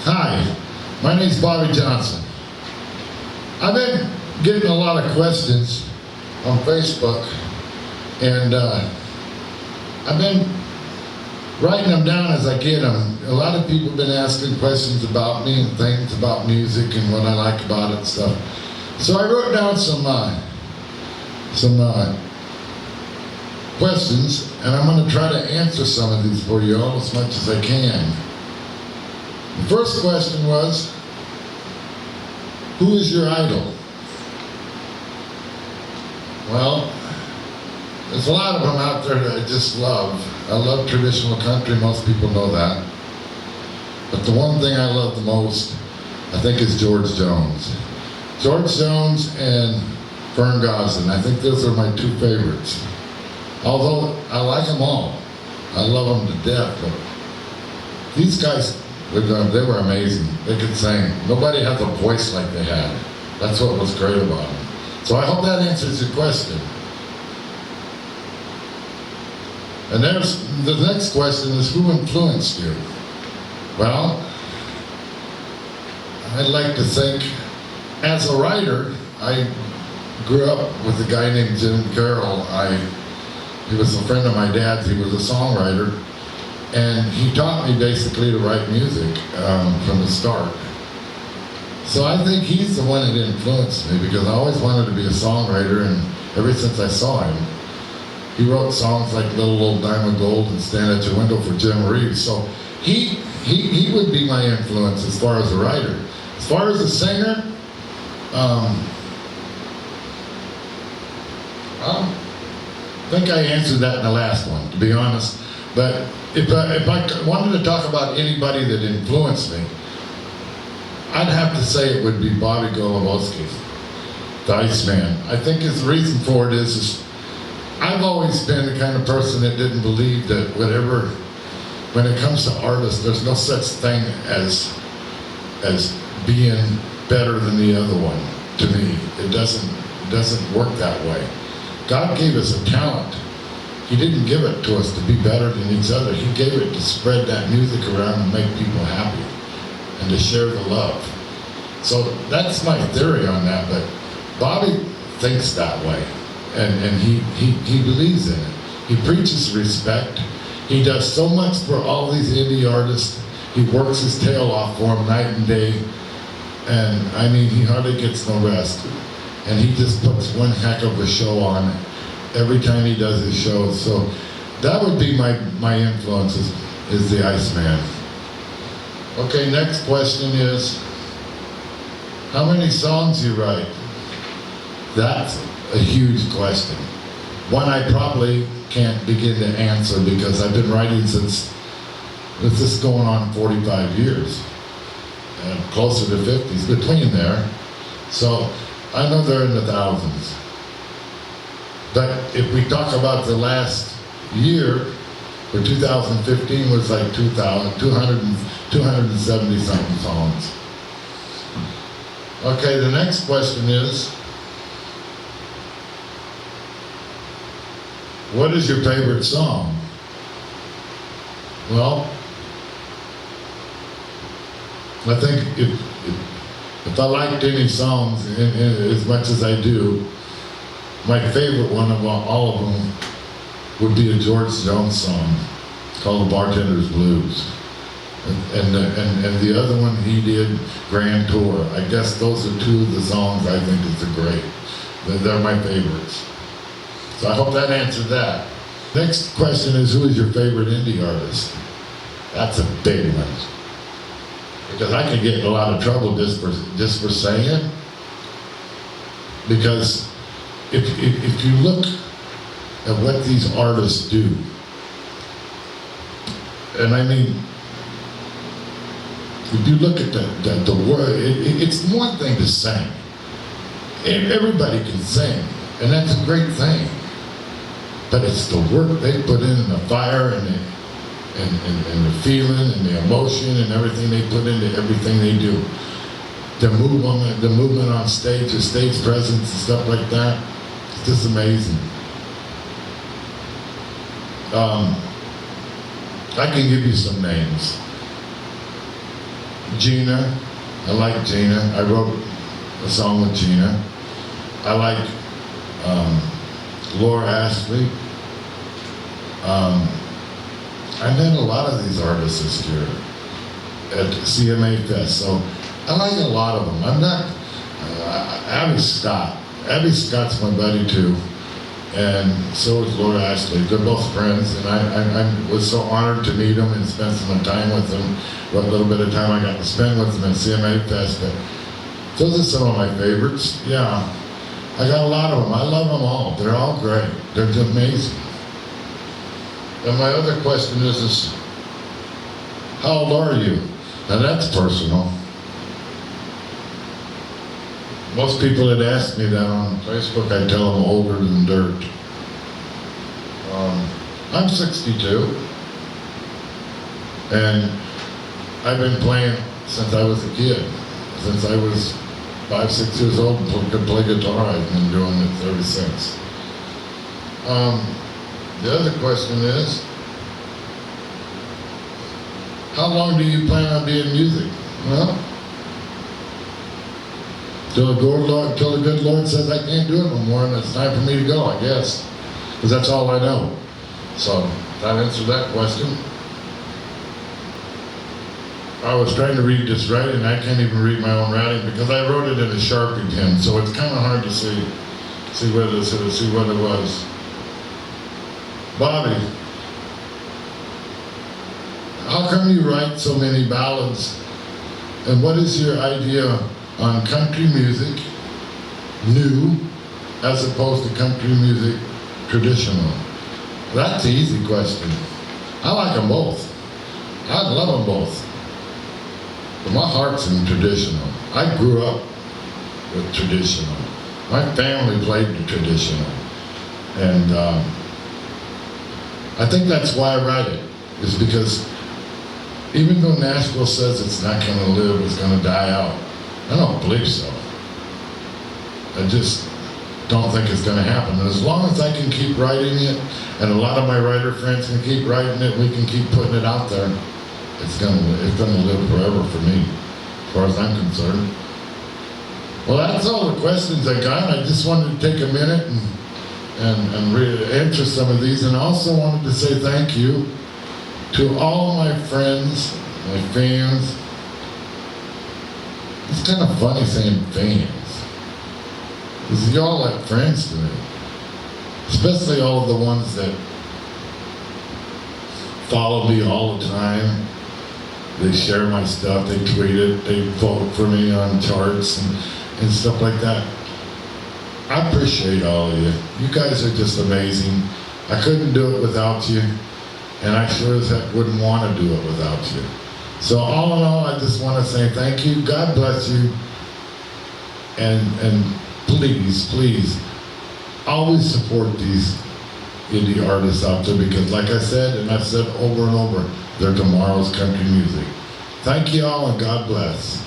Hi, my name's Bobby Johnson. I've been getting a lot of questions on Facebook, and I've been writing them down as I get them. A lot of people have been asking questions about me and things about music and what I like about it and stuff. So I wrote down some questions, and I'm going to try to answer some of these for you all as much as I can. The first question was, who is your idol? Well, there's a lot of them out there that I just love. I love traditional country, most people know that. But the one thing I love the most, I think, is George Jones. George Jones and Vern Gosdin, I think those are my two favorites. Although I like them all. I love them to death, but these guys, they were amazing. They could sing. Nobody had the voice like they had. That's what was great about them. So I hope that answers your question. And there's the next question is, who influenced you? Well, I'd like to think, as a writer, I grew up with a guy named Jim Carroll. He was a friend of my dad's. He was a songwriter, and he taught me basically to write music from the start. So I think he's the one that influenced me, because I always wanted to be a songwriter, and ever since I saw him, he wrote songs like Little Old Dime of Gold and Stand at Your Window for Jim Reeves. So he would be my influence as far as a writer. As far as a singer, I think I answered that in the last one, to be honest. But if I wanted to talk about anybody that influenced me, I'd have to say it would be Bobby Golubowski, the Iceman. I think his reason for it is I've always been the kind of person that didn't believe that when it comes to artists, there's no such thing as being better than the other one. To me, it doesn't work that way. God gave us a talent. He didn't give it to us to be better than each other. He gave it to spread that music around and make people happy and to share the love. So that's my theory on that, but Bobby thinks that way, and he believes in it. He preaches respect. He does so much for all these indie artists. He works his tail off for them night and day, and I mean, he hardly gets no rest. And he just puts one heck of a show on every time he does his shows. So that would be my influence is the Iceman. Okay, next question is, how many songs you write? That's a huge question. One I probably can't begin to answer, because I've been writing since, this is going on 45 years, and closer to 50s, between there. So I know they're in the thousands. But if we talk about the last year, for 2015 was like 270 something songs. Okay, the next question is, what is your favorite song? Well, I think if I liked any songs as much as I do, my favorite one of all of them would be a George Jones song called The Bartender's Blues. And the other one he did, Grand Tour. I guess those are two of the songs I think is great. They're my favorites. So I hope that answered that. Next question is, who is your favorite indie artist? That's a big one, because I could get in a lot of trouble just for saying it. Because if you look at what these artists do, and I mean, if you look at the word, it's one thing to sing. Everybody can sing, and that's a great thing. But it's the work they put in the fire, and the feeling, and the emotion, and everything they put into everything they do. The movement on stage, the stage presence and stuff like that, it's just amazing. I can give you some names. Gina. I like Gina. I wrote a song with Gina. I like Laura Ashley. I met a lot of these artists this year at CMA Fest, so I like a lot of them. I'm not, Abby Scott. Abby Scott's my buddy too, and so is Laura Ashley. They're both friends, and I was so honored to meet them and spend some time with them. What little bit of time I got to spend with them at CMA Fest, but those are some of my favorites. Yeah, I got a lot of them. I love them all. They're all great. They're just amazing. And my other question is how old are you? Now that's personal. Most people that ask me that on Facebook, I tell them older than dirt. I'm 62, and I've been playing since I was a kid. Since I was 5, 6 years old and could play guitar, I've been doing it ever since. The other question is, how long do you plan on being music? Well, till the good Lord says I can't do it no more, and it's time for me to go, I guess. Because that's all I know. So, that answered that question. I was trying to read this writing, I can't even read my own writing because I wrote it in a Sharpie pen, so it's kind of hard to see what it was. Bobby, how come you write so many ballads? And what is your idea on country music, new, as opposed to country music, traditional? That's an easy question. I like them both. I love them both. But my heart's in traditional. I grew up with traditional. My family played the traditional. And I think that's why I write it, is because even though Nashville says it's not going to live, it's going to die out, I don't believe so. I just don't think it's going to happen. And as long as I can keep writing it, and a lot of my writer friends can keep writing it, we can keep putting it out there, it's going to live forever for me, as far as I'm concerned. Well, that's all the questions I got. I just wanted to take a minute and answer some of these, and I also wanted to say thank you to all my friends, my fans. It's kind of funny saying fans, because y'all like friends to me, especially all of the ones that follow me all the time. They share my stuff, they tweet it, they vote for me on charts and stuff like that. I appreciate all of you. You guys are just amazing. I couldn't do it without you, and I sure as heck wouldn't want to do it without you. So all in all, I just want to say thank you. God bless you. And please, please, always support these indie artists out there, because like I said, and I've said over and over, they're tomorrow's country music. Thank you all, and God bless.